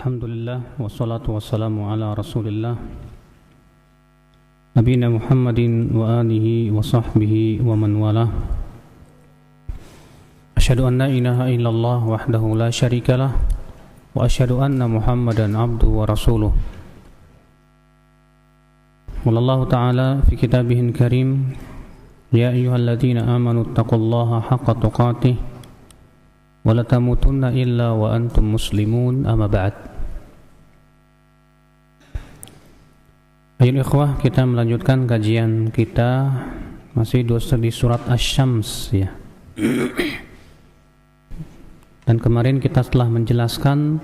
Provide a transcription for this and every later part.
Alhamdulillah wassalatu wassalamu ala Rasulillah Nabiyina Muhammadin wa alihi wa sahbihi wa man walah. Asyhadu an la ilaha illallah wahdahu la syarikalah wa asyhadu anna Muhammadan abduhu wa rasuluh. Wallahu ta'ala fi kitabihil karim, ya ayyuhalladzina amanu taqullaha haqqa tuqatih wa la tamutunna illa wa antum muslimun, amma ba'd. Ayo ikhwah, kita melanjutkan kajian kita masih di surat Asy-Syams ya. Dan kemarin kita telah menjelaskan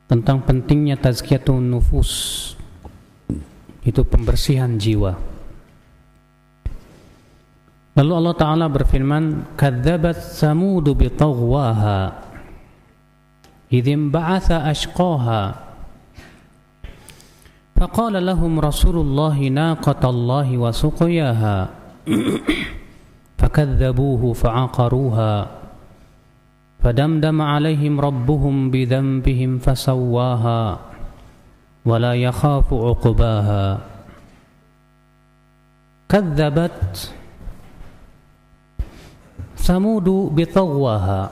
tentang pentingnya tazkiyatun nufus, itu pembersihan jiwa. Lalu Allah Ta'ala berfirman, kadzabat samudu bitaghwaha idzim ba'atha ashqaha faqala lahum rasulullahi naqatallahi wa suqiyaha fakadzabuhu fa'aqaruha fadamdama 'alaihim rabbuhum bidhanbihim fasawwaha wa la yakhafu 'uqbaha. Kadzabat Samudu bitaghwaha.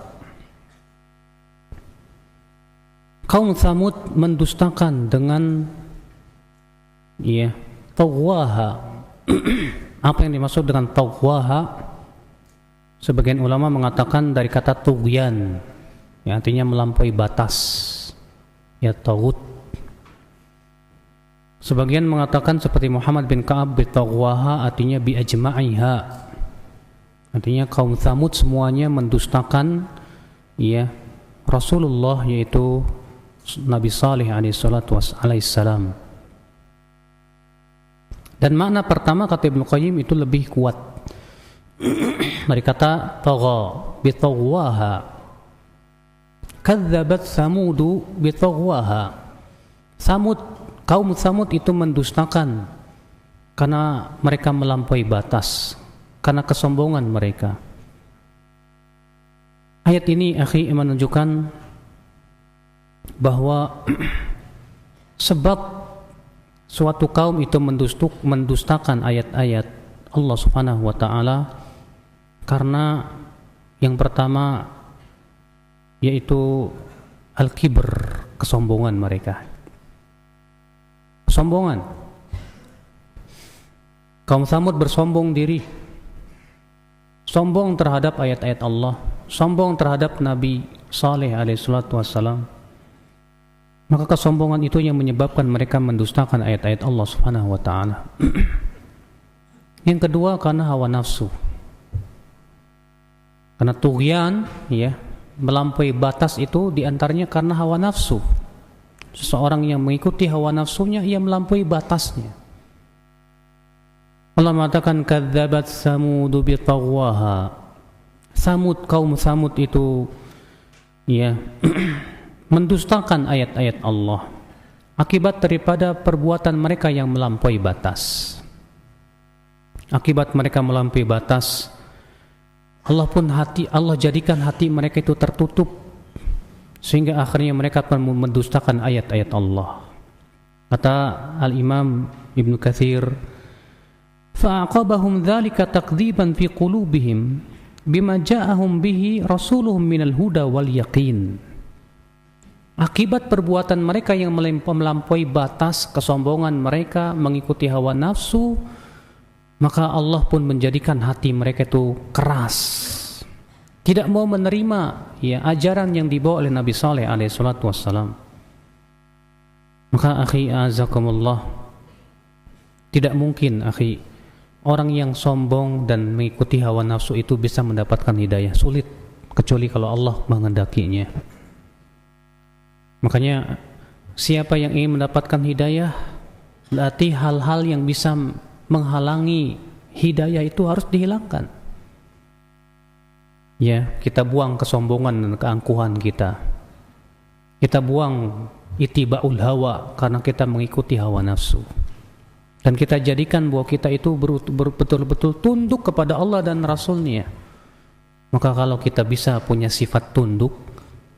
Kaum Samud mendustakan dengan taghwaha. Apa yang dimaksud dengan taghwaha? Sebagian ulama mengatakan dari kata tughyan, yang artinya melampaui batas, ya taghut. Sebagian mengatakan seperti Muhammad bin Ka'ab, bitaghwaha artinya bi ajma'iha. Artinya kaum Tsamud semuanya mendustakan Rasulullah, yaitu Nabi Saleh alaihissalam. Dan makna pertama kata Ibnu Qayyim itu lebih kuat dari kata tagha, bitaghwaha. Kadzabat Samudu bitaghwaha. Kaum Tsamud itu mendustakan karena mereka melampaui batas, karena kesombongan mereka. Ayat ini akhi menunjukkan bahwa sebab suatu kaum itu mendustakan ayat-ayat Allah Subhanahu wa taala karena yang pertama yaitu al-kibr, kesombongan mereka. Kesombongan. Kaum Tsamud bersombong diri, sombong terhadap ayat-ayat Allah, sombong terhadap Nabi Saleh alaihissalam. Maka kesombongan itu yang menyebabkan mereka mendustakan ayat-ayat Allah Subhanahu wa taala. Yang kedua karena hawa nafsu. Karena tughyan, melampaui batas itu diantaranya karena hawa nafsu. Seseorang yang mengikuti hawa nafsunya, ia melampaui batasnya. Allah mengatakan kadzabat Samudu bitaghwaha. Kaum Samud itu mendustakan ayat-ayat Allah akibat daripada perbuatan mereka yang melampaui batas. Akibat mereka melampaui batas, Allah jadikan hati mereka itu tertutup sehingga akhirnya mereka mendustakan ayat-ayat Allah. Kata Al-Imam Ibnu Katsir, fa'aqabahum dzalika takdziban fi qulubihim bima ja'ahum bihi rasuluhum minal huda wal yaqin. Akibat perbuatan mereka yang melampaui batas, kesombongan mereka mengikuti hawa nafsu, maka Allah pun menjadikan hati mereka itu keras, tidak mau menerima ajaran yang dibawa oleh Nabi Saleh alaihissalam. Maka akhi azakumullah, tidak mungkin akhi orang yang sombong dan mengikuti hawa nafsu itu bisa mendapatkan hidayah. Sulit, kecuali kalau Allah menghendakinya. Makanya siapa yang ingin mendapatkan hidayah, berarti hal-hal yang bisa menghalangi hidayah itu harus dihilangkan. Kita buang kesombongan dan keangkuhan kita. Kita buang itiba'ul hawa karena kita mengikuti hawa nafsu. Dan kita jadikan bahwa kita itu betul-betul tunduk kepada Allah dan Rasulnya. Maka kalau kita bisa punya sifat tunduk,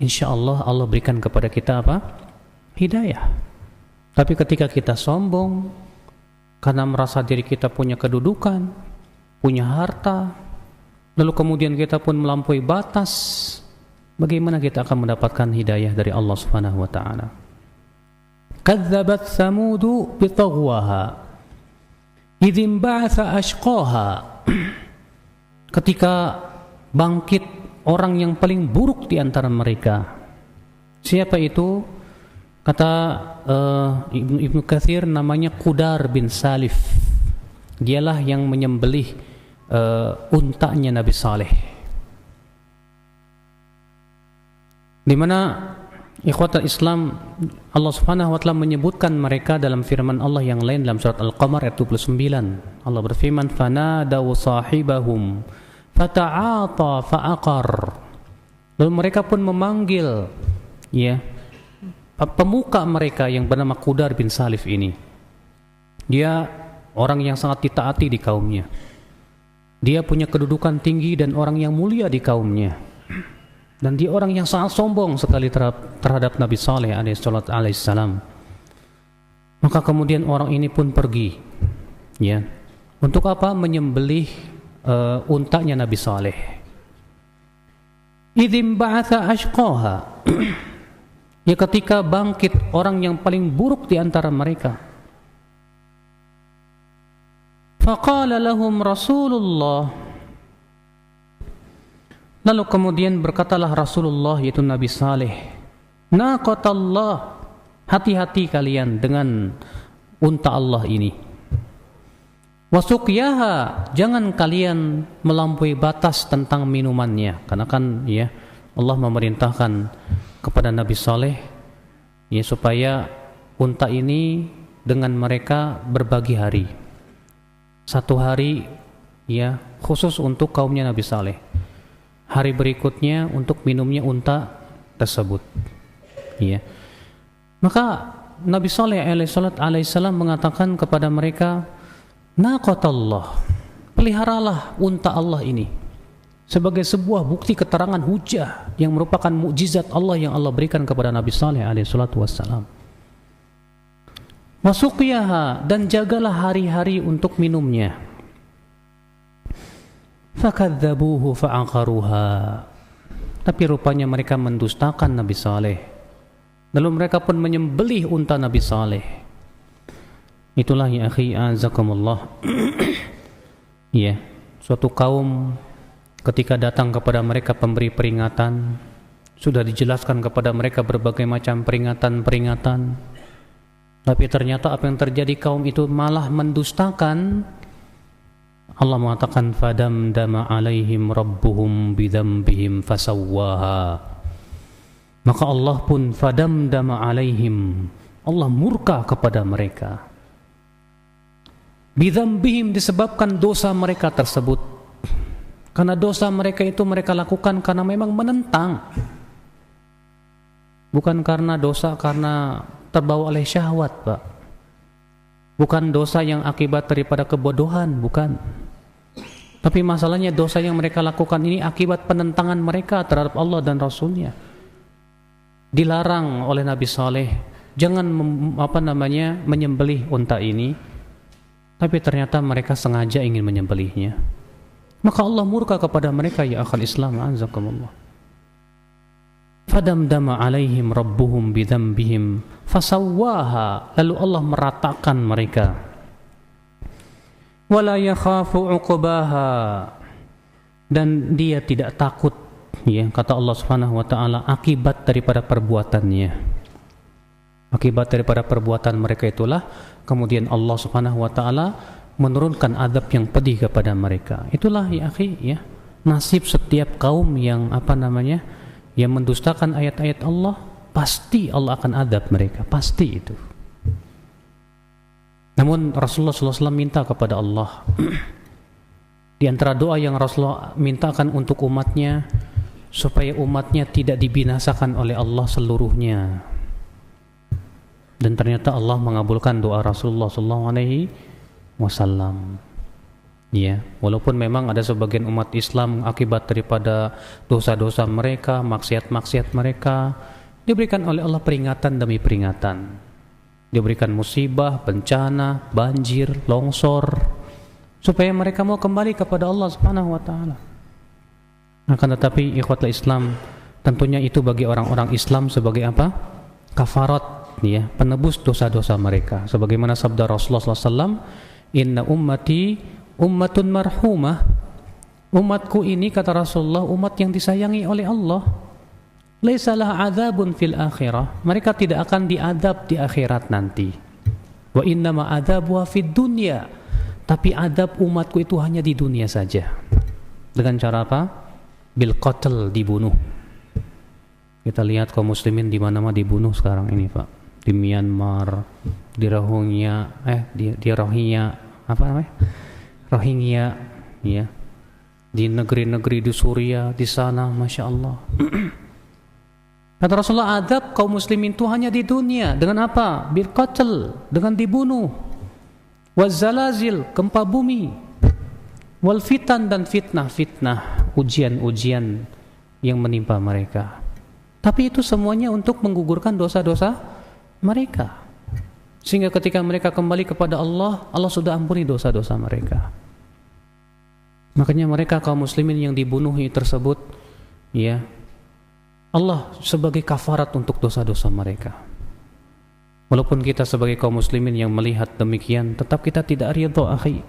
insya Allah Allah berikan kepada kita apa? hidayah. Tapi ketika kita sombong karena merasa diri kita punya kedudukan, punya harta, lalu kemudian kita pun melampaui batas, bagaimana kita akan mendapatkan hidayah dari Allah Subhanahu wa taala? Kadzabat Tsamudu bitaghwaha idzin ba'atsa ashqaha. Ketika bangkit orang yang paling buruk di antara mereka. Siapa itu? Kata Ibnu Katsir, namanya Qudar bin Salif. Dialah yang menyembelih untanya Nabi Saleh. Di mana ikhwatul Islam, Allah Subhanahu wa taala menyebutkan mereka dalam firman Allah yang lain dalam surat Al-Qamar ayat 29. Allah berfirman, "Fanadaw sahibahum fata'ata fa'aqar." Lalu mereka pun memanggil pemuka mereka yang bernama Qudar bin Salif ini. Dia orang yang sangat ditaati di kaumnya. Dia punya kedudukan tinggi dan orang yang mulia di kaumnya. Dan dia orang yang sangat sombong sekali terhadap Nabi Saleh alaihissalam. Maka kemudian orang ini pun pergi, untuk apa? Menyembelih untanya Nabi Saleh. Idzin ba'atsa ashqaha. Ketika bangkit orang yang paling buruk di antara mereka. Faqala lahum Rasulullah. Lalu kemudian berkatalah Rasulullah, yaitu Nabi Saleh, naqatallah, hati-hati kalian dengan unta Allah ini. Wasuqyaha, jangan kalian melampaui batas tentang minumannya, karena kan Allah memerintahkan kepada Nabi Saleh supaya unta ini dengan mereka berbagi hari. Satu hari khusus untuk kaumnya Nabi Saleh. Hari berikutnya untuk minumnya unta tersebut. Maka Nabi Saleh alaihissalam mengatakan kepada mereka, naqatallah, peliharalah unta Allah ini sebagai sebuah bukti keterangan hujah yang merupakan mukjizat Allah yang Allah berikan kepada Nabi Saleh alaihissalam. Wasuqyaha, dan jagalah hari-hari untuk minumnya. Fakadzabuhu fa'aqaruha, tapi rupanya mereka mendustakan Nabi Saleh. Lalu mereka pun menyembelih unta Nabi Saleh. Itulah ya akhi azakumullah. Suatu kaum ketika datang kepada mereka pemberi peringatan, sudah dijelaskan kepada mereka berbagai macam peringatan-peringatan, tapi ternyata apa yang terjadi, kaum itu malah mendustakan. Allah mengatakan, fadamdama alaihim rabbuhum bidzambihim fasawwaha. Maka Allah pun fadamdama alaihim, Allah murka kepada mereka. Bidzambihim, disebabkan dosa mereka tersebut. Karena dosa mereka itu mereka lakukan karena memang menentang. Bukan karena dosa karena terbawa oleh syahwat, Pak. Bukan dosa yang akibat daripada kebodohan, bukan. Tapi masalahnya dosa yang mereka lakukan ini akibat penentangan mereka terhadap Allah dan Rasulnya. Dilarang oleh Nabi Saleh, jangan menyembelih unta ini, tapi ternyata mereka sengaja ingin menyembelihnya. Maka Allah murka kepada mereka, ya akhal Islam azakumullah. Fadamdama alaihim rabbuhum bidzambihim fasawwaha, lalu Allah meratakan mereka. Wala yakhafu uqbaha, dan dia tidak takut, kata Allah Subhanahu wa taala, akibat daripada perbuatannya. Akibat daripada perbuatan mereka itulah kemudian Allah Subhanahu wa taala menurunkan azab yang pedih kepada mereka. Itulah ya akhi, nasib setiap kaum yang yang mendustakan ayat-ayat Allah, pasti Allah akan azab mereka, pasti itu. Namun Rasulullah SAW minta kepada Allah, di antara doa yang Rasulullah mintakan untuk umatnya, supaya umatnya tidak dibinasakan oleh Allah seluruhnya. Dan ternyata Allah mengabulkan doa Rasulullah SAW. Walaupun memang ada sebagian umat Islam akibat daripada dosa-dosa mereka, maksiat-maksiat mereka, Diberikan oleh Allah peringatan demi peringatan. Diberikan musibah, bencana, banjir, longsor, supaya mereka mau kembali kepada Allah Subhanahu wa taala. Akan tetapi ikhwatul Islam, tentunya itu bagi orang-orang Islam sebagai apa? Kafarat, ya, penebus dosa-dosa mereka. Sebagaimana sabda Rasulullah SAW, "Inna ummati ummatun marhumah." Umatku ini, kata Rasulullah, umat yang disayangi oleh Allah. Laisa laha adzabun fil akhirah. Mereka tidak akan diadab di akhirat nanti. Wa innama adzabuha fid dunya. Tapi adab umatku itu hanya di dunia saja. Dengan cara apa? Bil qatl, dibunuh. Kita lihat kaum muslimin di mana-mana dibunuh sekarang ini, Pak. Di Myanmar, di Rohingya, di Rohingya, apa namanya? Rohingya, ya. Di negeri-negeri di Suriah, di sana, Masya Allah. Kata Rasulullah, adab kaum muslimin itu hanya di dunia. Dengan apa? Bil qatl, dengan dibunuh. Wazalazil, gempa bumi. Wal fitan, dan fitnah-fitnah, ujian-ujian yang menimpa mereka. Tapi itu semuanya untuk menggugurkan dosa-dosa mereka. Sehingga ketika mereka kembali kepada Allah, Allah sudah ampuni dosa-dosa mereka. Makanya mereka kaum muslimin yang dibunuhi tersebut, ya, Allah sebagai kafarat untuk dosa-dosa mereka. Walaupun kita sebagai kaum muslimin yang melihat demikian, tetap kita tidak ridha, akhi.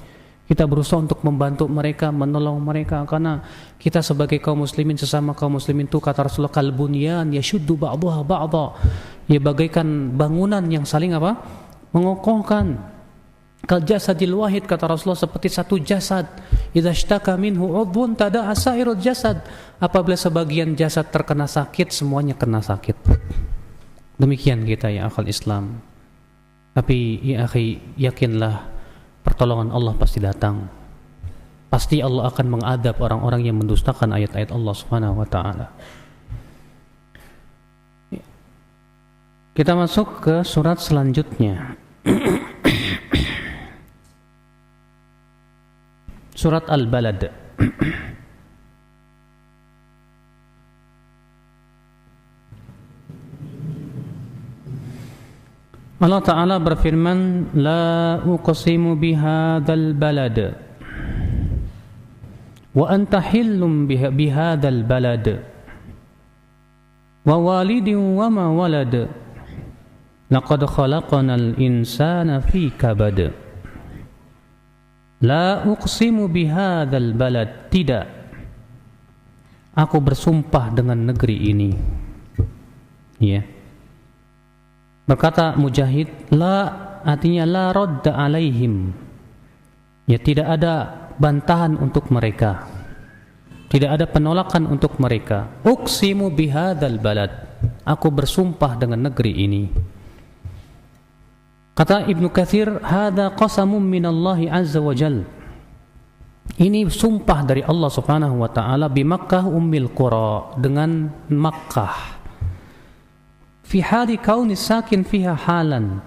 Kita berusaha untuk membantu mereka, menolong mereka, karena kita sebagai kaum muslimin, sesama kaum muslimin itu, kata Rasulullah, kalbunyan yashuddu ba'daha ba'dha. Ya, bagaikan bangunan yang saling apa? Mengokohkan. Kal jasadil wahid, kata Rasulullah, seperti satu jasad. Idza ishtaka minhu 'udhun tada'a sa'irul jasad. Apabila sebagian jasad terkena sakit, semuanya kena sakit. Demikian kita, ya akhal Islam. Tapi ya akhi, yakinlah pertolongan Allah pasti datang. Pasti Allah akan mengadab orang-orang yang mendustakan ayat-ayat Allah Subhanahu wa taala. Kita masuk ke surat selanjutnya. Surat Al-Balad. Allah Ta'ala berfirman, La uqsimu bihadzal balad wa anta hillum bihadzal balad wa walidin wa ma walad laqad khalaqnal insana fi kabad. La uqsimu bihadzal balad, tidak, aku bersumpah dengan negeri ini. Ya. Berkata Mujahid, la artinya la radda alaihim. Ya, tidak ada bantahan untuk mereka. Tidak ada penolakan untuk mereka. Uqsimu bihadzal balad, aku bersumpah dengan negeri ini. Kata Ibnu Katsir, hadza qasamun minallahi azza wa jal. Ini sumpah dari Allah Subhanahu wa taala bi Makkah ummil qura, dengan Makkah. Fi hali kauni sakin fiha halan.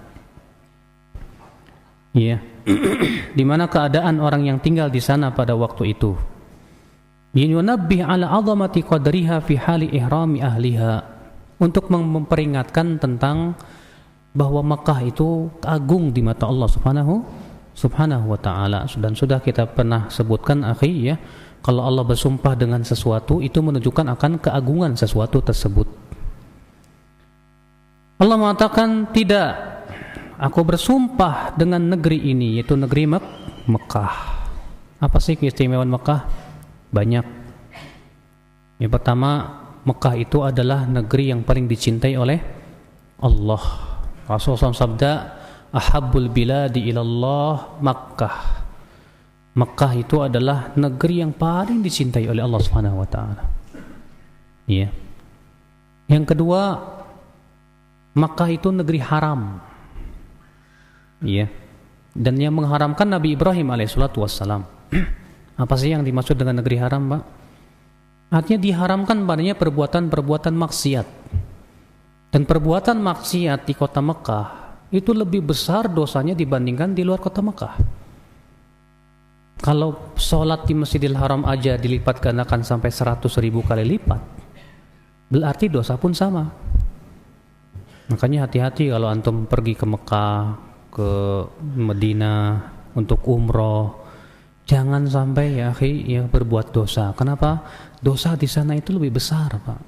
Ya. Di mana keadaan orang yang tinggal di sana pada waktu itu. Yunabbih ala 'azamati qadriha fi hali ihrami ahliha, untuk memperingatkan tentang bahwa Makkah itu agung di mata Allah Subhanahu wa taala. Dan sudah kita pernah sebutkan, akhi, ya, kalau Allah bersumpah dengan sesuatu itu menunjukkan akan keagungan sesuatu tersebut. Allah mengatakan, tidak, aku bersumpah dengan negeri ini, yaitu negeri Mekah. Apa sih keistimewaan Mekah? Banyak. Yang pertama, Mekah itu adalah negeri yang paling dicintai oleh Allah. Rasulullah SAW sabda, ahabbul biladi ilallah Makkah. Mekah itu adalah negeri yang paling dicintai oleh Allah Subhanahu wa taala. Iya. Yang kedua, Makkah itu negeri haram. Iya. Dan yang mengharamkan Nabi Ibrahim alaihissalatu wassalam. Apa sih yang dimaksud dengan negeri haram, Pak? Artinya diharamkan padanya perbuatan-perbuatan maksiat. Dan perbuatan maksiat di kota Mekah itu lebih besar dosanya dibandingkan di luar kota Mekah. Kalau sholat di Masjidil Haram aja dilipat gandakan sampai 100.000 kali lipat, berarti dosa pun sama. Makanya hati-hati kalau antum pergi ke Mekah, ke Madinah untuk umroh, jangan sampai ya berbuat dosa. Kenapa? Dosa di sana itu lebih besar, Pak.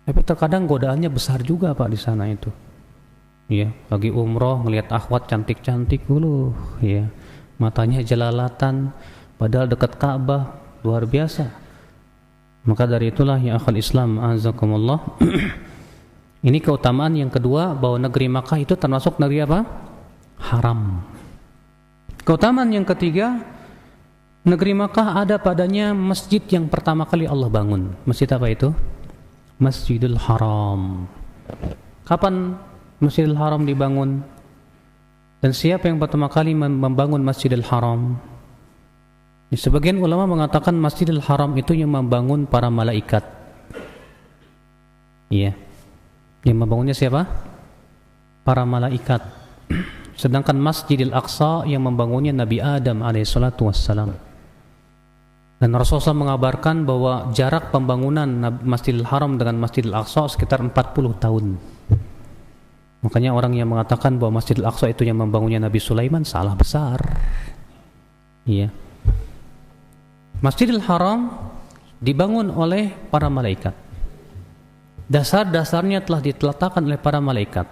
Tapi terkadang godaannya besar juga, Pak, di sana itu. Ya, lagi umroh ngelihat akhwat cantik-cantik dulu, ya. Matanya jelalatan padahal dekat Ka'bah, luar biasa. Maka dari itulah ya akhwal Islam azakumullah. Ini keutamaan yang kedua, bahwa negeri Makkah itu termasuk negeri apa? Haram. Keutamaan yang ketiga, negeri Makkah ada padanya masjid yang pertama kali Allah bangun. Masjid apa itu? Masjidil Haram. Kapan Masjidil Haram dibangun? Dan siapa yang pertama kali membangun Masjidil Haram? Sebagian ulama mengatakan Masjidil Haram itu yang membangun para malaikat. Iya. Yang membangunnya siapa? Para malaikat. Sedangkan Masjidil Aqsa yang membangunnya Nabi Adam alaihissalatu wassalam. Dan Rasulullah mengabarkan bahwa jarak pembangunan Masjidil Haram dengan Masjidil Aqsa sekitar 40 tahun. Makanya orang yang mengatakan bahwa Masjidil Aqsa itu yang membangunnya Nabi Sulaiman salah besar. Iya. Masjidil Haram dibangun oleh para malaikat. Dasar-dasarnya telah diletakkan oleh para malaikat.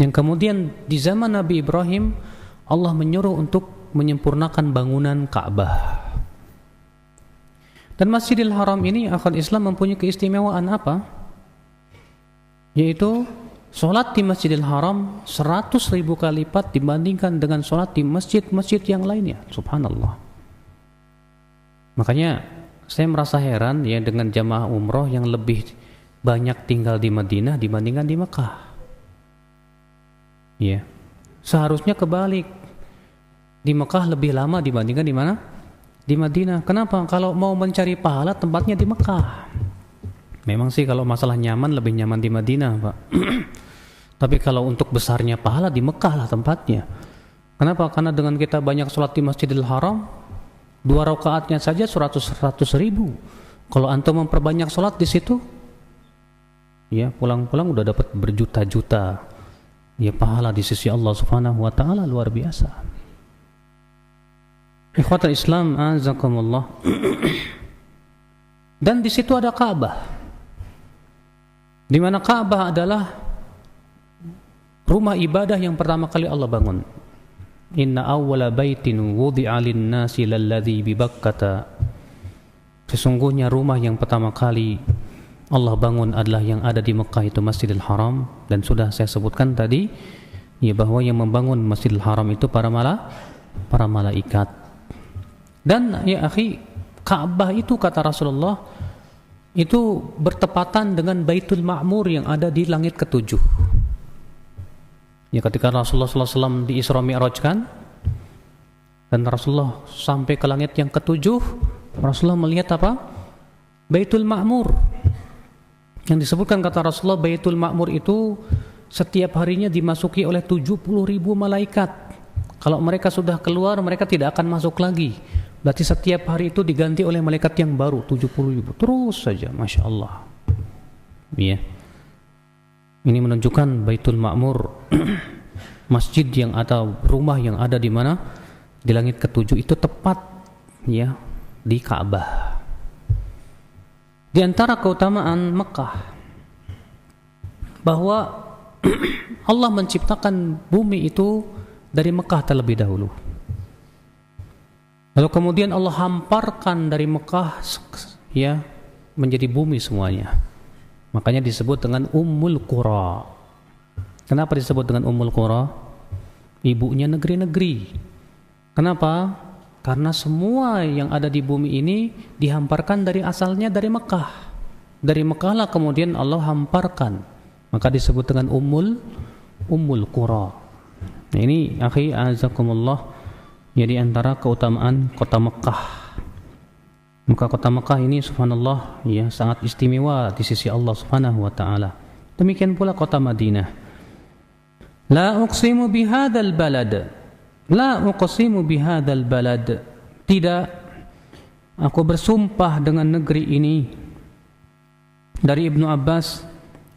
Yang kemudian di zaman Nabi Ibrahim Allah menyuruh untuk menyempurnakan bangunan Ka'bah. Dan Masjidil Haram ini akan Islam mempunyai keistimewaan apa? Yaitu sholat di Masjidil Haram 100.000 kali lipat dibandingkan dengan sholat di masjid-masjid yang lainnya. Subhanallah. Makanya saya merasa heran ya dengan jamaah umroh yang lebih banyak tinggal di Madinah dibandingkan di Mekah. Ya, seharusnya kebalik. Di Mekah lebih lama dibandingkan di mana? Di Madinah. Kenapa? Kalau mau mencari pahala tempatnya di Mekah. Memang sih kalau masalah nyaman lebih nyaman di Madinah, Pak. Tapi kalau untuk besarnya pahala di Mekah lah tempatnya. Kenapa? Karena dengan kita banyak sholat di Masjidil Haram, 2 rakaatnya saja 100.000. Kalau antum memperbanyak sholat di situ, ya pulang-pulang udah dapat berjuta-juta. Ya pahala di sisi Allah Subhanahu wa taala luar biasa. Ikhwatul Islam azakumullah. Dan di situ ada Ka'bah. Di mana Ka'bah adalah rumah ibadah yang pertama kali Allah bangun. Inna awwala baitin wudi'a lin-nasi lalladzi bi Bakkah. Sesungguhnya rumah yang pertama kali Allah bangun adalah yang ada di Mekah, itu Masjidil Haram. Dan sudah saya sebutkan tadi ya bahwa yang membangun Masjidil Haram itu para malaikat. Dan ya akhi, Ka'bah itu kata Rasulullah itu bertepatan dengan Baitul Ma'mur yang ada di langit ketujuh. Ya ketika Rasulullah SAW di Isra Mi'rajkan dan Rasulullah sampai ke langit yang ketujuh, Rasulullah melihat apa? Baitul Ma'mur. Yang disebutkan kata Rasulullah, Baitul Ma'mur itu setiap harinya dimasuki oleh 70.000 malaikat. Kalau mereka sudah keluar, mereka tidak akan masuk lagi. Berarti setiap hari itu diganti oleh malaikat yang baru 70.000. Terus saja, Masya Allah. Iya. Ini menunjukkan Baitul Ma'mur, masjid yang atau rumah yang ada di mana? Di langit ketujuh itu tepat ya di Ka'bah. Di antara keutamaan Mekah bahwa Allah menciptakan bumi itu dari Mekah terlebih dahulu. Lalu kemudian Allah hamparkan dari Mekah ya menjadi bumi semuanya. Makanya disebut dengan Ummul Qura. Kenapa disebut dengan Ummul Qura? Ibunya negeri-negeri. Kenapa? Karena semua yang ada di bumi ini dihamparkan dari asalnya dari Mekah. Dari Mekah lah kemudian Allah hamparkan. Maka disebut dengan Ummul Qura. Nah, ini akhi azakumullah, jadi antara keutamaan kota Mekah. Maka kota Mekah ini subhanallah ya sangat istimewa di sisi Allah Subhanahu wa taala. Demikian pula kota Madinah. La uqsimu bihadzal balad. La uqsimu bihadzal balad. Tidak, aku bersumpah dengan negeri ini. Dari Ibnu Abbas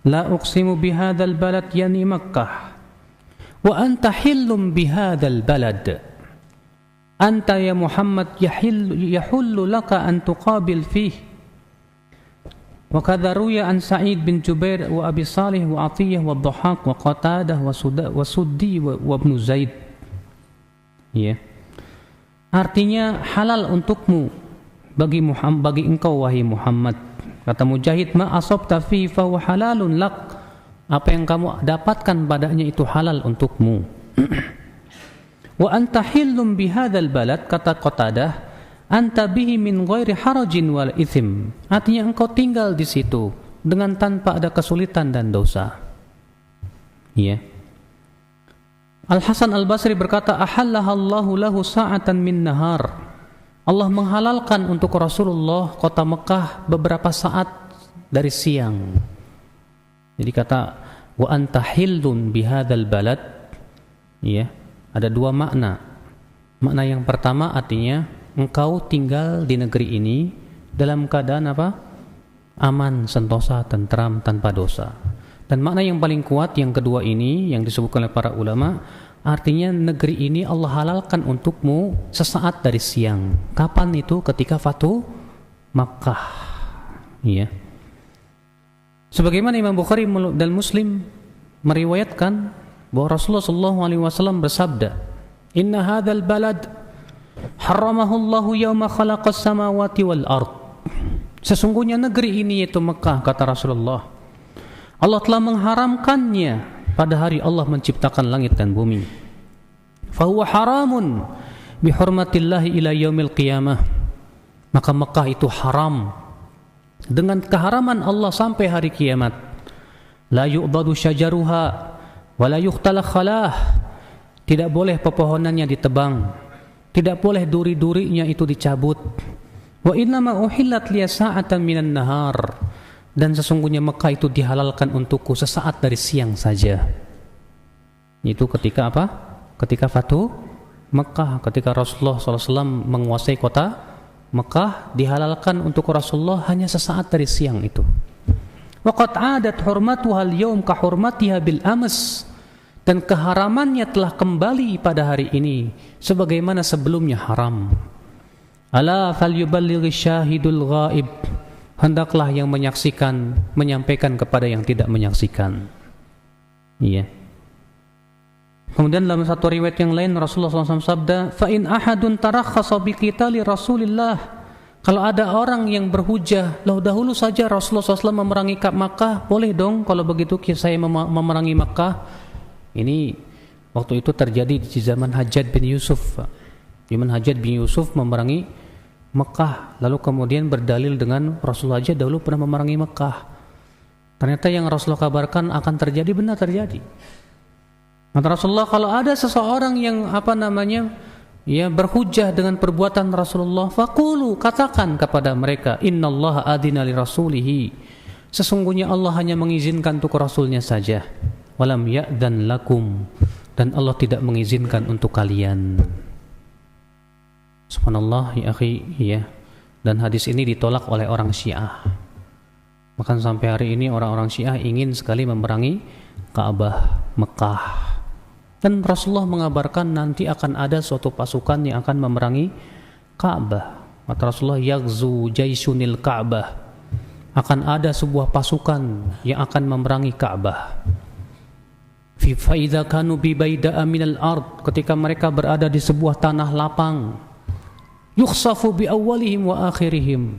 la uqsimu bihadzal balad yani Makkah wa anta hillum bihadzal balad anta ya Muhammad yahullu laka an tuqabil fihi wa kadza ruya an Sa'id bin Jubair wa Abi Salih wa Atiyah wa Dhahhak wa Qatadah wa Suddi wa Ibn Zaid. Ya. Artinya halal untukmu bagi engkau wahai Muhammad. Kata Mujahid, ma asabta fi fa huwa halalun lak. Apa yang kamu dapatkan padanya itu halal untukmu. Wa anta hillum bihadzal balad, kata Qatadah, anta bihi min ghairi harajin wal ithim. Artinya engkau tinggal di situ dengan tanpa ada kesulitan dan dosa. Ya. Al-Hasan Al-Basri berkata, ahallahallahu lahu sa'atan min nahar. Allah menghalalkan untuk Rasulullah kota Mekah beberapa saat dari siang. Jadi kata wa anta hillun bihadzal balad, ya, ada dua makna. Makna yang pertama artinya engkau tinggal di negeri ini dalam keadaan apa? Aman, sentosa, tentram, tanpa dosa. Dan makna yang paling kuat yang kedua ini yang disebutkan oleh para ulama, artinya negeri ini Allah halalkan untukmu sesaat dari siang. Kapan itu? Ketika Fatu Makkah. Iya. Sebagaimana Imam Bukhari dan Muslim meriwayatkan bahwa Rasulullah SAW bersabda, "Inna hadzal balad haramahu Allahu yauma khalaqas samawati wal ard." Sesungguhnya negeri ini yaitu Mekah, kata Rasulullah, Allah telah mengharamkannya pada hari Allah menciptakan langit dan bumi. Fahuwa haramun bihurmatillahi ila yaumil qiyamah. Maka Mekah itu haram dengan keharaman Allah sampai hari kiamat. La yu'dadu syajaruha wa la yuqtala khalah. Tidak boleh pepohonannya ditebang, tidak boleh duri-durinya itu dicabut. Wa innama uhillat liya sa'atan minan nahar. Dan sesungguhnya Mekah itu dihalalkan untukku sesaat dari siang saja. Itu ketika apa? Ketika Fatu Mekah, ketika Rasulullah SAW menguasai kota Mekah, dihalalkan untuk Rasulullah hanya sesaat dari siang itu. Waqad 'adat hurmatuha al-yawm ka hurmatiha bil ams. Dan keharamannya telah kembali pada hari ini sebagaimana sebelumnya haram. Ala falyuballighi syahidul ghaib. Hendaklah yang menyaksikan menyampaikan kepada yang tidak menyaksikan. Iya. Kemudian dalam satu riwayat yang lain Rasulullah SAW sabda, "Fa in ahadun tarakhasa bi qitali Rasulillah." Kalau ada orang yang berhujah, "Loh dahulu saja Rasulullah SAW memerangi Makkah, boleh dong kalau begitu saya memerangi Makkah." Ini waktu itu terjadi di zaman Hajjaj bin Yusuf. Zaman Hajjaj bin Yusuf memerangi Mekah, lalu kemudian berdalil dengan Rasulullah aja dahulu pernah memerangi Mekah. Ternyata yang Rasulullah kabarkan akan terjadi benar terjadi. Kata Rasulullah, kalau ada seseorang yang berhujah dengan perbuatan Rasulullah, faqulu, katakan kepada mereka, innallaha adina li rasulihi. Sesungguhnya Allah hanya mengizinkan untuk Rasulnya saja. Walam ya'dan lakum, dan Allah tidak mengizinkan untuk kalian. Subhanallah ya akhi, ya. Dan hadis ini ditolak oleh orang Syiah. Bahkan sampai hari ini orang-orang Syiah ingin sekali memerangi Ka'bah Mekah. Dan Rasulullah mengabarkan nanti akan ada suatu pasukan yang akan memerangi Ka'bah. Kata Rasulullah, yaghzu jaisunil Ka'bah. Akan ada sebuah pasukan yang akan memerangi Ka'bah. Fa idza kanu bi baida'a minal ard, ketika mereka berada di sebuah tanah lapang. Yukhsafu bi awwalihim wa akhirihim.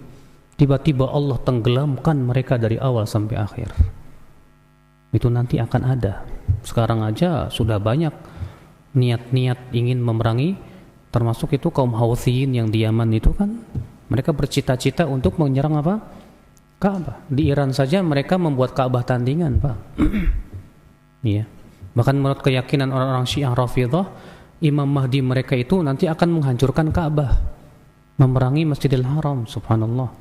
Tiba-tiba Allah tenggelamkan mereka dari awal sampai akhir. Itu nanti akan ada. Sekarang aja sudah banyak niat-niat ingin memerangi, termasuk itu kaum Houtsiyin yang di Yaman itu kan, mereka bercita-cita untuk menyerang apa? Ka'bah. Di Iran saja mereka membuat Ka'bah tandingan, Pak. Iya. Bahkan menurut keyakinan orang-orang Syiah Rafidhah, Imam Mahdi mereka itu nanti akan menghancurkan Ka'bah, memerangi Masjidil Haram. Subhanallah.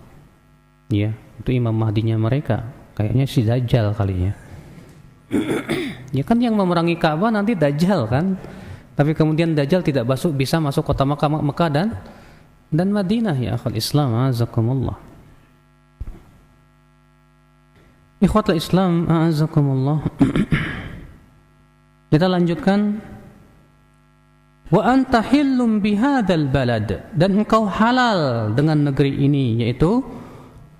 Ya, itu Imam Mahdinya mereka. Kayaknya si Dajjal kali ya. Ya kan yang memerangi Ka'bah nanti Dajjal kan. Tapi kemudian Dajjal tidak bisa masuk kota Mekah dan Madinah, ya akhul Islam, azakumullah. Ikhwatul Islam, a'azakumullah. Kita lanjutkan. Wa anta hillum bihadzal balad, dan engkau halal dengan negeri ini, yaitu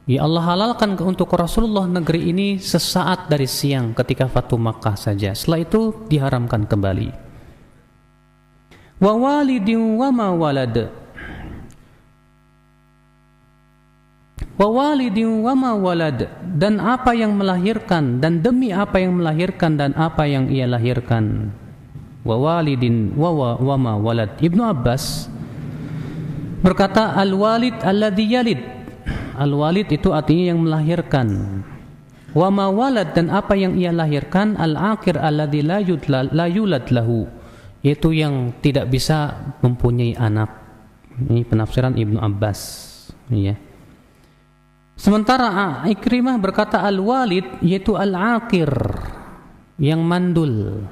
ya Allah halalkan untuk Rasulullah negeri ini sesaat dari siang ketika Fatu Makkah saja. Setelah itu diharamkan kembali. Wa walidin wa ma walad, wa walidin wa ma walad, dan apa yang melahirkan, dan demi apa yang melahirkan dan apa yang ia lahirkan. Wa walidin wa ma walad. Ibnu Abbas berkata, al-walid alladhi yalid. Al-walid itu artinya yang melahirkan. Wa ma walad, dan apa yang ia lahirkan. Al-aqir alladhi la yulad lahu, yaitu yang tidak bisa mempunyai anak. Ini penafsiran Ibnu Abbas, ya. Sementara Ikrimah berkata al-walid yaitu al-aqir, yang mandul.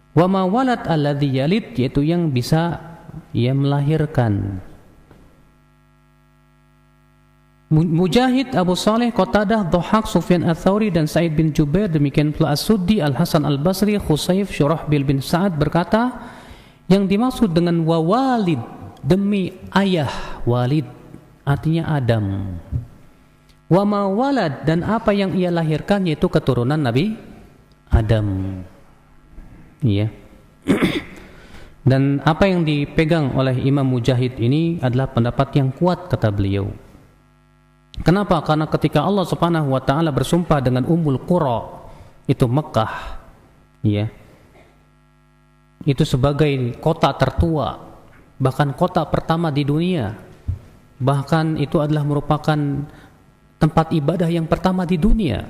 Wa ma walad alladhi yalid, yaitu yang bisa ia melahirkan. Mujahid, Abu Saleh, Qatadah, Dhahak, Sufyan Ats-Tsauri dan Sa'id bin Jubair, demikian pula As-Suddi, Al-Hasan Al-Basri, Khusayf, Syurahbil bin Sa'ad berkata, yang dimaksud dengan wa walid, demi ayah. Walid artinya Adam. Wa ma walad, dan apa yang ia lahirkan, yaitu keturunan Nabi Adam. Iya. Dan apa yang dipegang oleh Imam Mujahid ini adalah pendapat yang kuat, kata beliau. Kenapa? Karena ketika Allah Subhanahu wa taala bersumpah dengan Ummul Qura, itu Mekah, ya. Itu sebagai kota tertua, bahkan kota pertama di dunia. Bahkan itu adalah merupakan tempat ibadah yang pertama di dunia.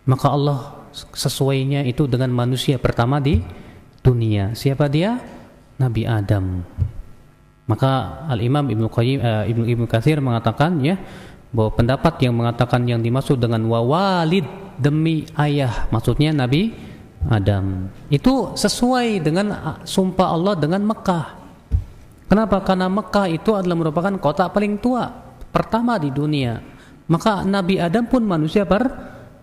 Maka Allah sesuainya itu dengan manusia pertama di dunia. Siapa dia? Nabi Adam. Maka Al-Imam Ibnu Katsir mengatakan, ya, bahwa pendapat yang mengatakan yang dimaksud dengan wawalid, demi ayah, maksudnya Nabi Adam, itu sesuai dengan sumpah Allah dengan Mekah. Kenapa? Karena Mekah itu adalah merupakan kota paling tua pertama di dunia. Maka Nabi Adam pun manusia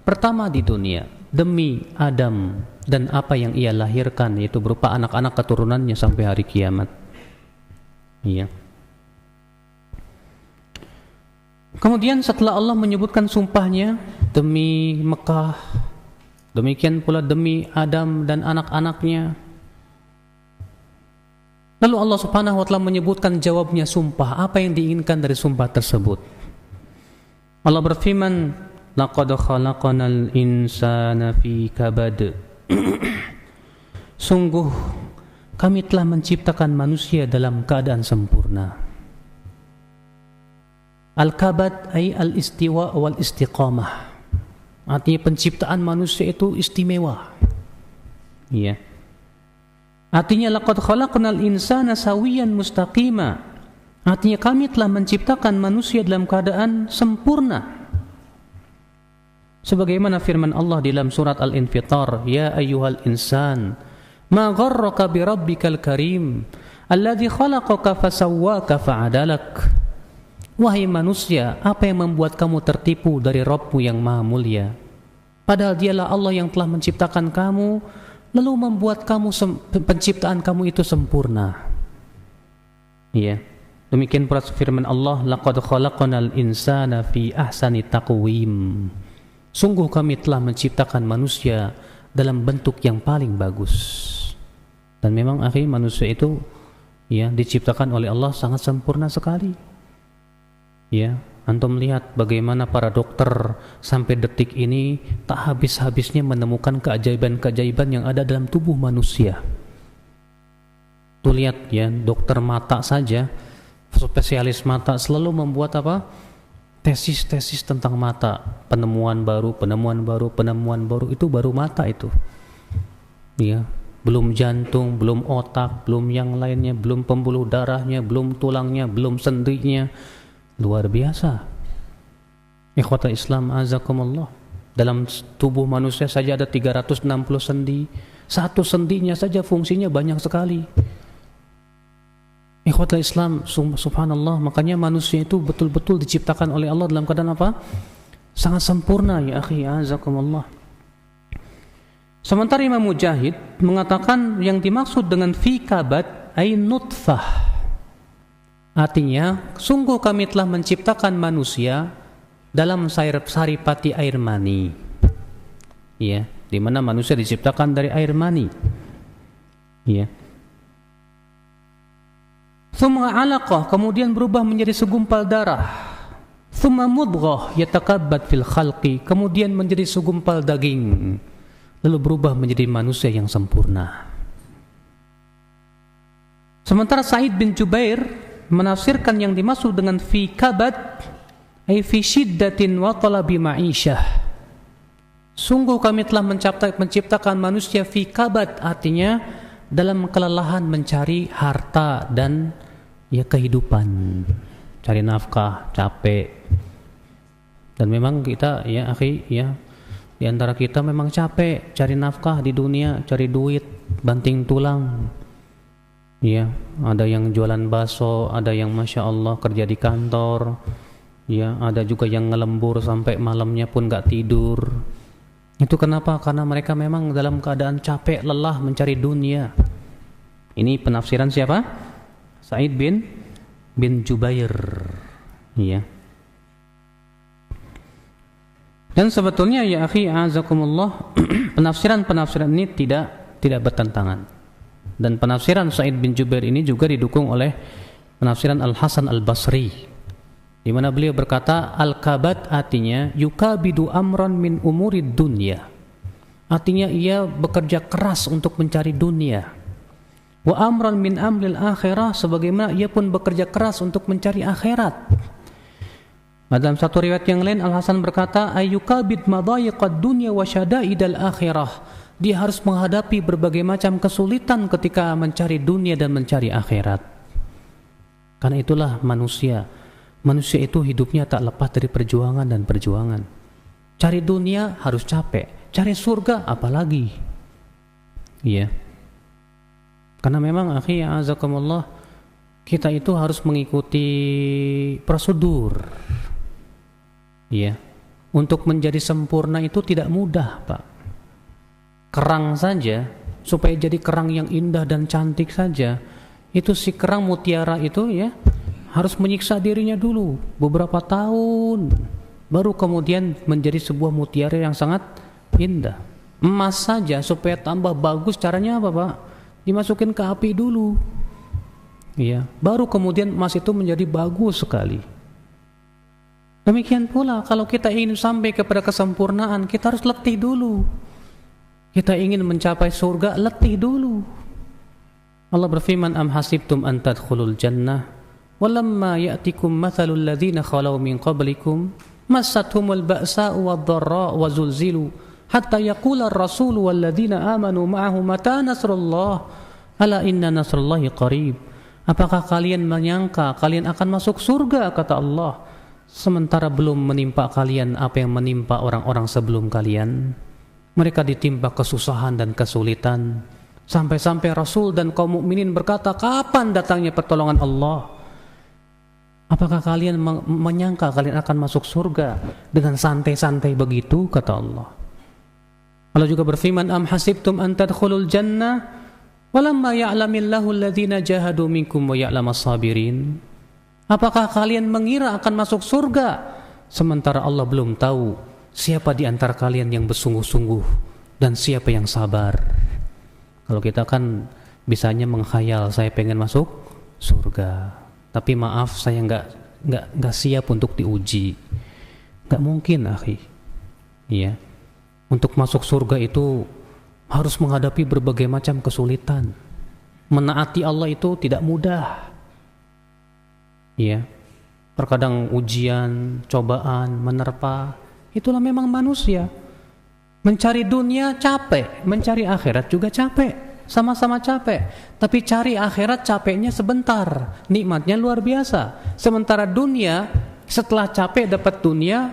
pertama di dunia. Demi Adam dan apa yang ia lahirkan, yaitu berupa anak-anak keturunannya sampai hari kiamat. Iya. Kemudian setelah Allah menyebutkan sumpahnya demi Mekah, demikian pula demi Adam dan anak-anaknya, lalu Allah Subhanahu wa taala menyebutkan jawabnya sumpah, apa yang diinginkan dari sumpah tersebut. Allah berfirman, laqad khalaqnal insana fi kabad. Sungguh kami telah menciptakan manusia dalam keadaan sempurna. Al-kabad ay al-istiwa wal istiqamah. Artinya penciptaan manusia itu istimewa. Iya. Artinya laqad khalaqnal insana sawiyan mustaqima. Artinya kami telah menciptakan manusia dalam keadaan sempurna. Sebagaimana firman Allah di dalam surat Al-Infitar, ya ayyuhal insan, ma gharraka bi rabbikal karim, alladzi khalaqaka fasawwaka fa'adalak. Wahai manusia, apa yang membuat kamu tertipu dari Rabbmu yang maha mulia? Padahal dialah Allah yang telah menciptakan kamu, lalu membuat kamu penciptaan kamu itu sempurna. Iya. Demikian pula firman Allah, laqad khalaqnal insana fi ahsani taqwim. Sungguh kami telah menciptakan manusia dalam bentuk yang paling bagus. Dan memang akhirnya manusia itu, ya, diciptakan oleh Allah sangat sempurna sekali. Ya, antum lihat bagaimana para dokter sampai detik ini tak habis-habisnya menemukan keajaiban-keajaiban yang ada dalam tubuh manusia. Tuh lihat, ya, dokter mata saja, spesialis mata selalu membuat apa? Tesis-tesis tentang mata, penemuan baru, itu baru mata itu. Ya, belum jantung, belum otak, belum yang lainnya, belum pembuluh darahnya, belum tulangnya, belum sendinya. Luar biasa. Ikhwatul Islam azakumullah. Dalam tubuh manusia saja ada 360 sendi. Satu sendinya saja fungsinya banyak sekali. Ikhwatul Islam, subhanallah, makanya manusia itu betul-betul diciptakan oleh Allah dalam keadaan apa? sangat sempurna ya akhi, azakumullah. Sementara Imam Mujahid mengatakan yang dimaksud dengan fi kabad ay nutfah, artinya sungguh kami telah menciptakan manusia dalam saripati air mani, ya, di mana manusia diciptakan dari air mani, ya. Thumma alaqah, kemudian berubah menjadi segumpal darah. Thumma mudghah yatakabbat fil khalqi, kemudian menjadi segumpal daging, lalu berubah menjadi manusia yang sempurna. Sementara Sa'id bin Jubair menafsirkan yang dimaksud dengan fi kabad ay fi shiddatin wa talabi ma'isyah. Sungguh kami telah menciptakan manusia fi kabad, artinya dalam kelelahan mencari harta dan ya kehidupan, cari nafkah, capek. Dan memang kita ya akhi, ya, di antara kita memang capek cari nafkah di dunia, cari duit, banting tulang. Ya, ada yang jualan bakso, ada yang masya Allah kerja di kantor, ya, ada juga yang ngelembur sampai malamnya pun gak tidur. Itu kenapa? Karena mereka memang dalam keadaan capek, lelah mencari dunia. Ini penafsiran siapa? Sa'id bin Jubair, ya. Dan sebetulnya ya akhi azakumullah, penafsiran ini tidak bertentangan. Dan penafsiran Sa'id bin Jubair ini juga didukung oleh penafsiran Al-Hasan Al-Basri, di mana beliau berkata al-kabad artinya yukabidu amran min umurid dunya, artinya ia bekerja keras untuk mencari dunia. Wa amran min amril akhirah, sebagaimana ia pun bekerja keras untuk mencari akhirat. Dalam satu riwayat yang lain Al-Hasan berkata ayyukabid madayiqad dunya wa syada'idal akhirah, dia harus menghadapi berbagai macam kesulitan ketika mencari dunia dan mencari akhirat. Karena itulah manusia itu hidupnya tak lepas dari perjuangan dan perjuangan. Cari dunia harus capek, cari surga apalagi. Iya. Karena memang akhi azakumullah, kita itu harus mengikuti prosedur. Ya. Untuk menjadi sempurna itu tidak mudah, Pak. Kerang saja, supaya jadi kerang yang indah dan cantik saja, itu si kerang mutiara itu ya harus menyiksa dirinya dulu beberapa tahun, baru kemudian menjadi sebuah mutiara yang sangat indah. Emas saja supaya tambah bagus, caranya apa, Pak? Dimasukin ke api dulu, ya, baru kemudian emas itu menjadi bagus sekali. Demikian pula kalau kita ingin sampai kepada kesempurnaan, kita harus letih dulu. Kita ingin mencapai surga, letih dulu. Allah berfirman, am hasibtum an tadkhulul jannah walamma ya'tikum mathalul ladzina khalaw min qablikum massathumul ba'sa'u wad-dharra'u wa zulzilu hatta yaqula ar-rasulu wal ladzina amanu ma'ahu mata nasrullah ala inna nasrullahi qarib. Apakah kalian menyangka kalian akan masuk surga, kata Allah, sementara belum menimpa kalian apa yang menimpa orang-orang sebelum kalian? Mereka ditimpa kesusahan dan kesulitan, sampai-sampai Rasul dan kaum mukminin berkata, kapan datangnya pertolongan Allah? Apakah kalian menyangka kalian akan masuk surga dengan santai-santai begitu, kata Allah. Allah juga berfirman, am hasibtum an tadkhulul jannah walamma ya'lamillahu alladhina jahadu minkum wa ya'lamas sabirin. Apakah kalian mengira akan masuk surga sementara Allah belum tahu siapa di antara kalian yang bersungguh-sungguh dan siapa yang sabar? Kalau kita kan bisanya menghayal, saya pengen masuk surga, tapi maaf saya nggak siap untuk diuji. Nggak mungkin, akhi. Iya. Untuk masuk surga itu harus menghadapi berbagai macam kesulitan. Menaati Allah itu tidak mudah. Iya. Terkadang ujian, cobaan, menerpa. Itulah memang manusia. Mencari dunia capek, mencari akhirat juga capek. Sama-sama capek. Tapi cari akhirat capeknya sebentar, nikmatnya luar biasa. Sementara dunia, setelah capek dapat dunia,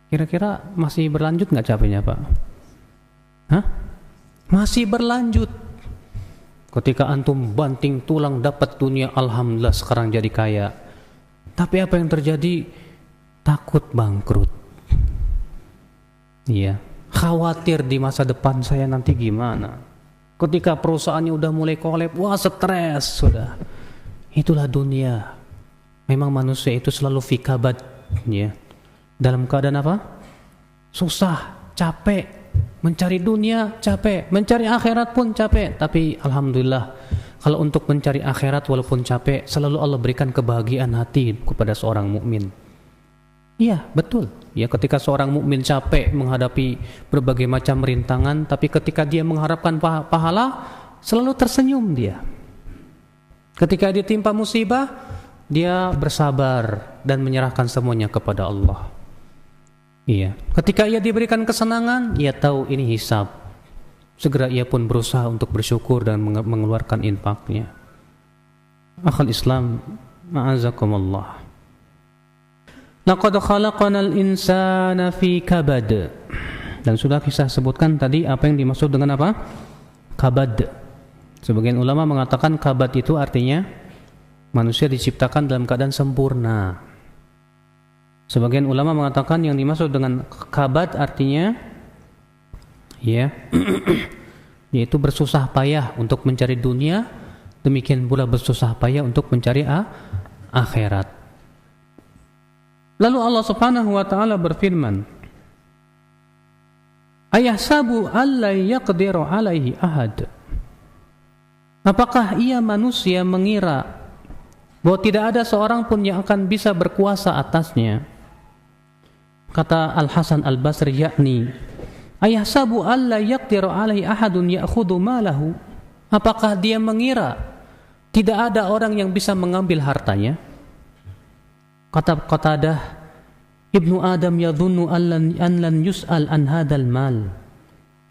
kira-kira masih berlanjut nggak capeknya, Pak? Hah? Masih berlanjut. Ketika antum banting tulang dapat dunia, alhamdulillah sekarang jadi kaya. Tapi apa yang terjadi? Takut bangkrut. Iya, khawatir di masa depan saya nanti gimana. Ketika perusahaannya udah mulai kolab, wah stres sudah. Itulah dunia. Memang manusia itu selalu fi kabad, ya. Dalam keadaan apa? Susah, capek, mencari dunia capek, mencari akhirat pun capek. Tapi alhamdulillah, kalau untuk mencari akhirat walaupun capek, selalu Allah berikan kebahagiaan hati kepada seorang mukmin. Iya, betul. Ya, ketika seorang mukmin capek menghadapi berbagai macam rintangan, tapi ketika dia mengharapkan pahala, selalu tersenyum dia. Ketika ditimpa musibah, dia bersabar dan menyerahkan semuanya kepada Allah. Iya. Ketika ia diberikan kesenangan, ia tahu ini hisab. Segera ia pun berusaha untuk bersyukur dan mengeluarkan infaknya. Akhul Islam, ma'azakumullah. Laqad khalaqanal insana fi kabad. Dan sudah kita sebutkan tadi apa yang dimaksud dengan apa? Kabad. Sebagian ulama mengatakan kabad itu artinya manusia diciptakan dalam keadaan sempurna. Sebagian ulama mengatakan yang dimaksud dengan kabad artinya ya yaitu bersusah payah untuk mencari dunia, demikian pula bersusah payah untuk mencari akhirat. Lalu Allah Subhanahu wa taala berfirman, "Ayahsabu alla yaqdiru alaihi ahad." Apakah ia manusia mengira bahwa tidak ada seorang pun yang akan bisa berkuasa atasnya? Kata Al-Hasan Al-Basri, yakni, "Ayahsabu alla yaqdiru alaihi ahadun ya'khudhu malahu." Apakah dia mengira tidak ada orang yang bisa mengambil hartanya? Kata Qatadah, Ibnu Adam yadhunnu an lan yus'al an hadzal mal.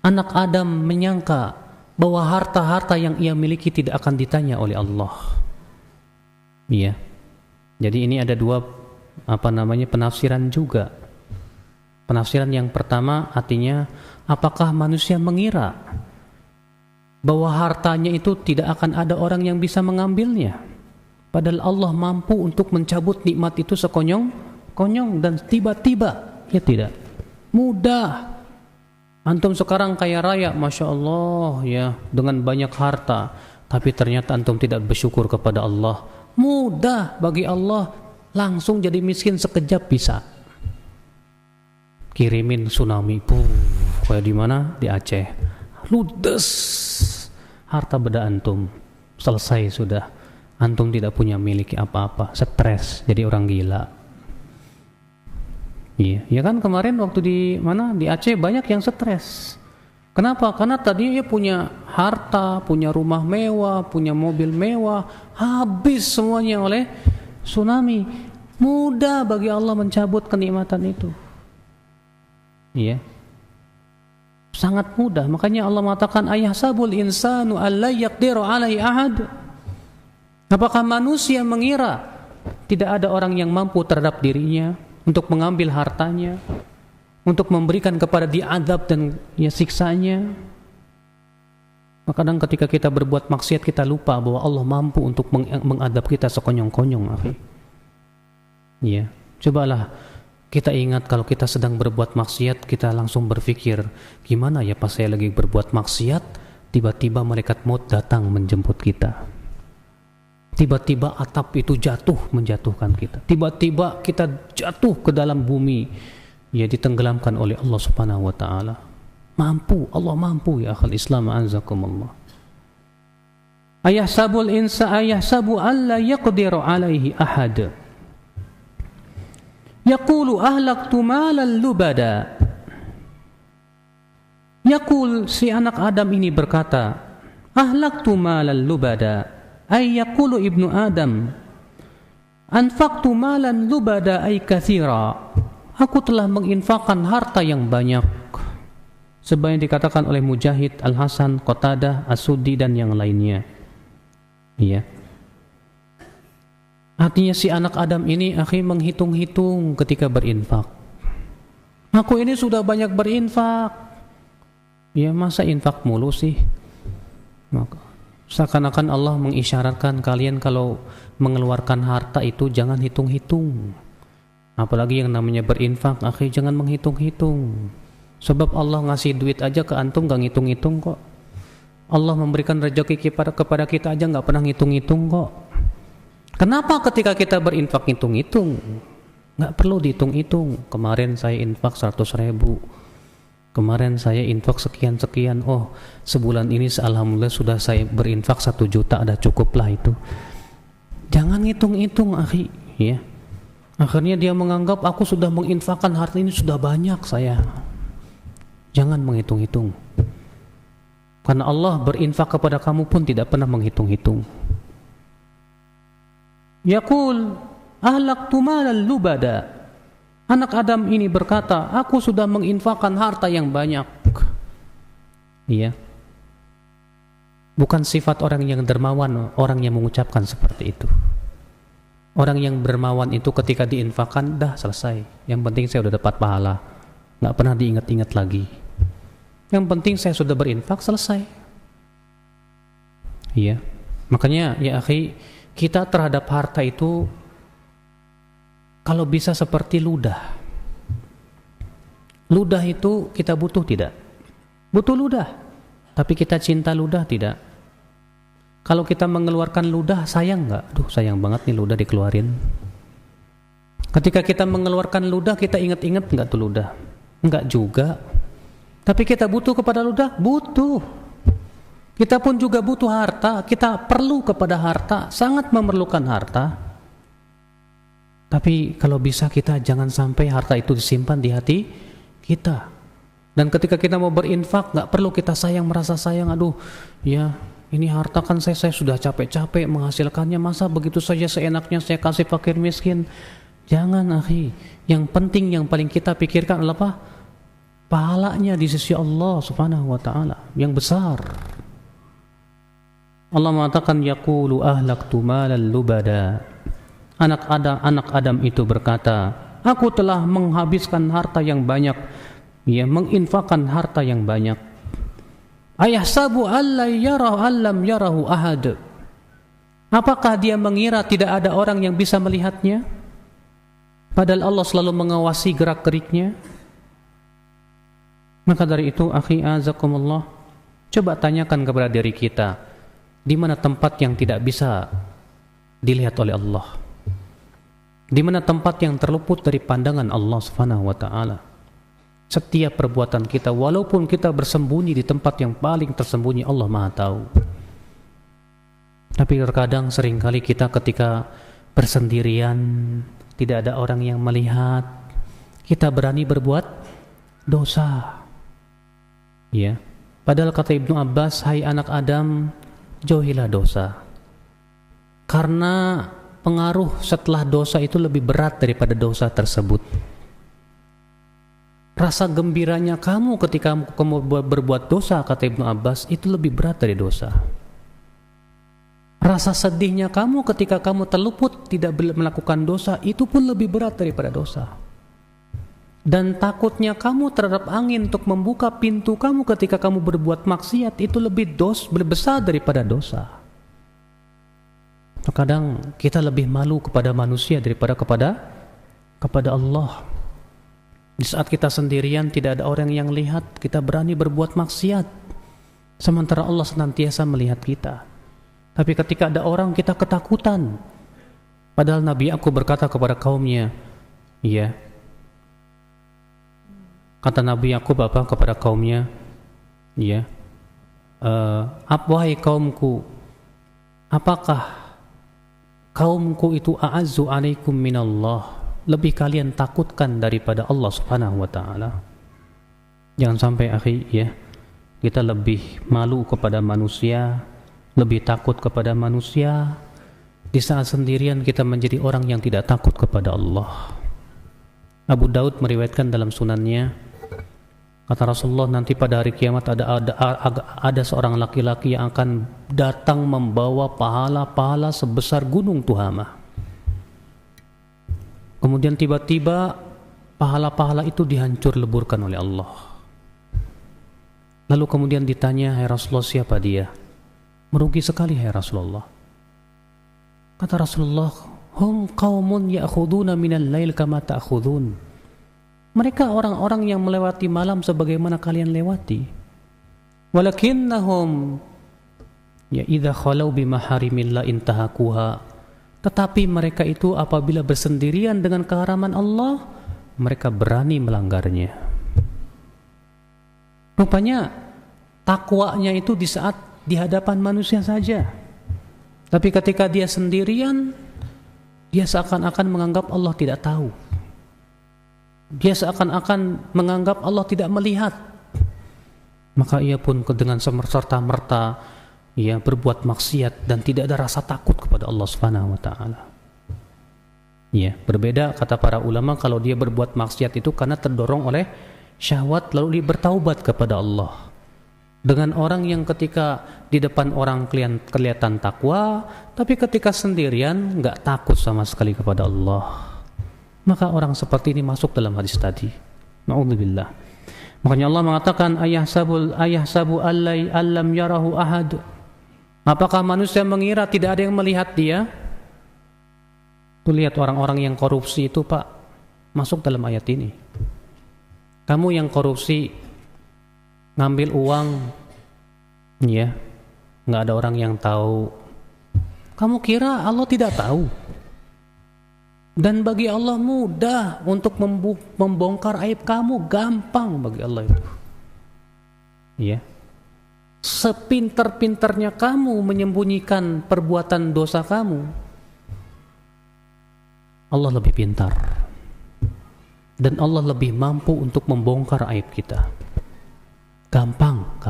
Anak Adam menyangka bahwa harta-harta yang ia miliki tidak akan ditanya oleh Allah. Iya. Jadi ini ada dua penafsiran juga. Penafsiran yang pertama artinya, apakah manusia mengira bahwa hartanya itu tidak akan ada orang yang bisa mengambilnya? Padahal Allah mampu untuk mencabut nikmat itu sekonyong-konyong dan tiba-tiba. Ya tidak, mudah. Antum sekarang kaya raya, Masya Allah ya, dengan banyak harta, tapi ternyata antum tidak bersyukur kepada Allah. Mudah bagi Allah, langsung jadi miskin sekejap bisa. Kirimin tsunami, kayak di mana? Di Aceh. Ludes harta benda antum, selesai sudah. Antum tidak punya miliki apa-apa, stres, jadi orang gila. Iya, ya kan kemarin waktu di Aceh banyak yang stres. Kenapa? Karena tadi dia punya harta, punya rumah mewah, punya mobil mewah, habis semuanya oleh tsunami. Mudah bagi Allah mencabut kenikmatan itu. Iya. Sangat mudah. Makanya Allah mengatakan, ayahsabul insanu alla yaqdiru alaihi ahad. Apakah manusia mengira tidak ada orang yang mampu terhadap dirinya untuk mengambil hartanya, untuk memberikan kepada dia azab dan siksanya? Kadang ketika kita berbuat maksiat kita lupa bahwa Allah mampu untuk mengadab kita sekonyong-konyong, akhi. Ya, cobalah kita ingat kalau kita sedang berbuat maksiat, kita langsung berpikir, gimana ya pas saya lagi berbuat maksiat, tiba-tiba malaikat maut datang menjemput kita. Tiba-tiba atap itu jatuh menjatuhkan kita. Tiba-tiba kita jatuh ke dalam bumi, ya ditenggelamkan oleh Allah Subhanahu wa taala. Mampu, Allah mampu ya akhal Islam anzakumullah. Ayahsabu alla yaqdiru alaihi ahad. Yaqulu ahlaktu malan lubada. Yaqul, si anak Adam ini berkata, ahlaktu malan lubada. Ay yaqulu ibnu Adam, anfaqtu malan lubada ay katsira. Aku telah menginfakkan harta yang banyak. Sebagaimana dikatakan oleh Mujahid, Al-Hasan, Qatadah, As-Suddi dan yang lainnya. Iya. Artinya si anak Adam ini akhi menghitung-hitung ketika berinfak. Aku ini sudah banyak berinfak. Ya masa infak mulu sih? Maka seakan-akan Allah mengisyaratkan kalian kalau mengeluarkan harta itu jangan hitung-hitung. Apalagi yang namanya berinfak, akhi jangan menghitung-hitung. Sebab Allah ngasih duit aja ke antum gak ngitung-ngitung kok. Allah memberikan rezeki kepada kita aja gak pernah ngitung-ngitung kok. Kenapa ketika kita berinfak ngitung-ngitung? Gak perlu dihitung-hitung. Kemarin saya infak 100.000, kemarin saya infak sekian-sekian, oh sebulan ini alhamdulillah sudah saya berinfak 1 juta, ada cukuplah itu. Jangan ngitung-hitung akhi, ya. Akhirnya dia menganggap aku sudah menginfakkan harta ini sudah banyak saya. Jangan menghitung-hitung. Karena Allah berinfak kepada kamu pun tidak pernah menghitung-hitung. Yaqul ahlaktu malal lubada. Anak Adam ini berkata, aku sudah menginfakkan harta yang banyak. Iya. Bukan sifat orang yang dermawan, orang yang mengucapkan seperti itu. Orang yang dermawan itu ketika diinfakkan, dah selesai. Yang penting saya sudah dapat pahala, gak pernah diingat-ingat lagi. Yang penting saya sudah berinfak, selesai. Iya. Makanya ya akhi, kita terhadap harta itu kalau bisa seperti ludah. Ludah itu kita butuh tidak? Butuh ludah. Tapi kita cinta ludah tidak? Kalau kita mengeluarkan ludah, sayang nggak? Duh, sayang banget nih ludah dikeluarin. Ketika kita mengeluarkan ludah, kita ingat-ingat nggak tuh ludah? Nggak juga. Tapi kita butuh kepada ludah? Butuh. Kita pun juga butuh harta. Kita perlu kepada harta, sangat memerlukan harta. Tapi kalau bisa kita jangan sampai harta itu disimpan di hati kita. Dan ketika kita mau berinfak, nggak perlu kita sayang, merasa sayang. Aduh, ya ini harta kan saya sudah capek-capek menghasilkannya, masa begitu saja seenaknya saya kasih fakir miskin. Jangan akhi. Yang penting, yang paling kita pikirkan adalah apa? Pahalanya di sisi Allah subhanahu wa ta'ala yang besar. Allah mengatakan yaqulu ahlaktu malal lubada. Anak Adam itu berkata, aku telah menghabiskan harta yang banyak, ya, menginfakkan harta yang banyak. Ayahsabu allam yarahu ahad. Apakah dia mengira tidak ada orang yang bisa melihatnya? Padahal Allah selalu mengawasi gerak-geriknya. Maka dari itu, akhi azakumullah, coba tanyakan kepada diri kita, di mana tempat yang tidak bisa dilihat oleh Allah? Di mana tempat yang terluput dari pandangan Allah Subhanahu wa taala? Setiap perbuatan kita, walaupun kita bersembunyi di tempat yang paling tersembunyi, Allah Maha tahu. Tapi terkadang seringkali kita ketika bersendirian, tidak ada orang yang melihat, kita berani berbuat dosa. Ya. Padahal kata Ibnu Abbas, hai anak Adam, jauhilah dosa. Karena pengaruh setelah dosa itu lebih berat daripada dosa tersebut. Rasa gembiranya kamu ketika kamu berbuat dosa, kata Ibnu Abbas, itu lebih berat dari dosa. Rasa sedihnya kamu ketika kamu terluput tidak melakukan dosa, itu pun lebih berat daripada dosa. Dan takutnya kamu terhadap angin untuk membuka pintu kamu ketika kamu berbuat maksiat, itu lebih besar daripada dosa. Terkadang kita lebih malu kepada manusia daripada kepada Allah. Di saat kita sendirian, tidak ada orang yang lihat, kita berani berbuat maksiat, sementara Allah senantiasa melihat kita. Tapi ketika ada orang, kita ketakutan. Padahal Nabi Yakub berkata kepada kaumnya, ya, kata Nabi Yakub apa kepada kaumnya? Ya, wahai kaumku, apakah kaumku itu a'azzu alaikum minallah, lebih kalian takutkan daripada Allah Subhanahu wa taala? Jangan sampai akhi, ya, kita lebih malu kepada manusia, lebih takut kepada manusia, di saat sendirian kita menjadi orang yang tidak takut kepada Allah. Abu Daud meriwayatkan dalam sunannya, kata Rasulullah, nanti pada hari kiamat ada seorang laki-laki yang akan datang membawa pahala-pahala sebesar gunung Tuhama. Kemudian tiba-tiba pahala-pahala itu dihancur leburkan oleh Allah. Lalu kemudian ditanya, hai Rasulullah, siapa dia? Merugi sekali, hai Rasulullah. Kata Rasulullah, hum qaumun ya'khuduna minal lail kama ta'khudun. Mereka orang-orang yang melewati malam sebagaimana kalian lewati. Walakinnahum ya idza khalau bimaharimillah intahakuha. Tetapi mereka itu apabila bersendirian dengan keharaman Allah, mereka berani melanggarnya. Rupanya takwanya itu di saat di hadapan manusia saja. Tapi ketika dia sendirian, dia seakan-akan menganggap Allah tidak tahu. Dia seakan-akan menganggap Allah tidak melihat. Maka ia pun dengan serta-merta ia berbuat maksiat dan tidak ada rasa takut kepada Allah Subhanahu wa taala. Ya, berbeda kata para ulama kalau dia berbuat maksiat itu karena terdorong oleh syahwat lalu dia bertaubat kepada Allah. Dengan orang yang ketika di depan orang kelihatan takwa, tapi ketika sendirian enggak takut sama sekali kepada Allah. Maka orang seperti ini masuk dalam hadis tadi. Na'udzubillah. Makanya Allah mengatakan ayahsabu allam yarahu ahad. Apakah manusia mengira tidak ada yang melihat dia? Tuh lihat orang-orang yang korupsi itu, Pak, masuk dalam ayat ini. Kamu yang korupsi ngambil uang, ya, nggak ada orang yang tahu. Kamu kira Allah tidak tahu? Dan bagi Allah mudah untuk membongkar aib kamu, gampang bagi Allah itu. Ya. Sepintar-pintarnya kamu menyembunyikan perbuatan dosa kamu, Allah lebih pintar. Dan Allah lebih mampu untuk membongkar aib kita. Gampang.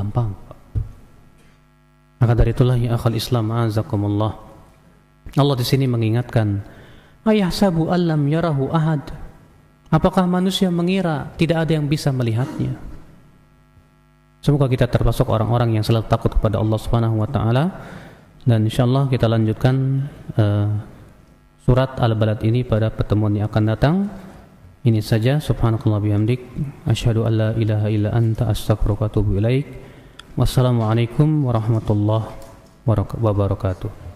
Maka dari itulah ya akhal Islam azakumullah. Allah di sini mengingatkan, ayahsabu allam yarahu ahad. Apakah manusia mengira tidak ada yang bisa melihatnya? Semoga kita termasuk orang-orang yang selalu takut kepada Allah Subhanahu wa taala. Dan insyaallah kita lanjutkan surat Al-Balad ini pada pertemuan yang akan datang. Ini saja, subhanakallah bihamdik, asyhadu an la ilaha illa anta, astaghfiruka wa atubu ilaik. Wassalamualaikum warahmatullahi wabarakatuh.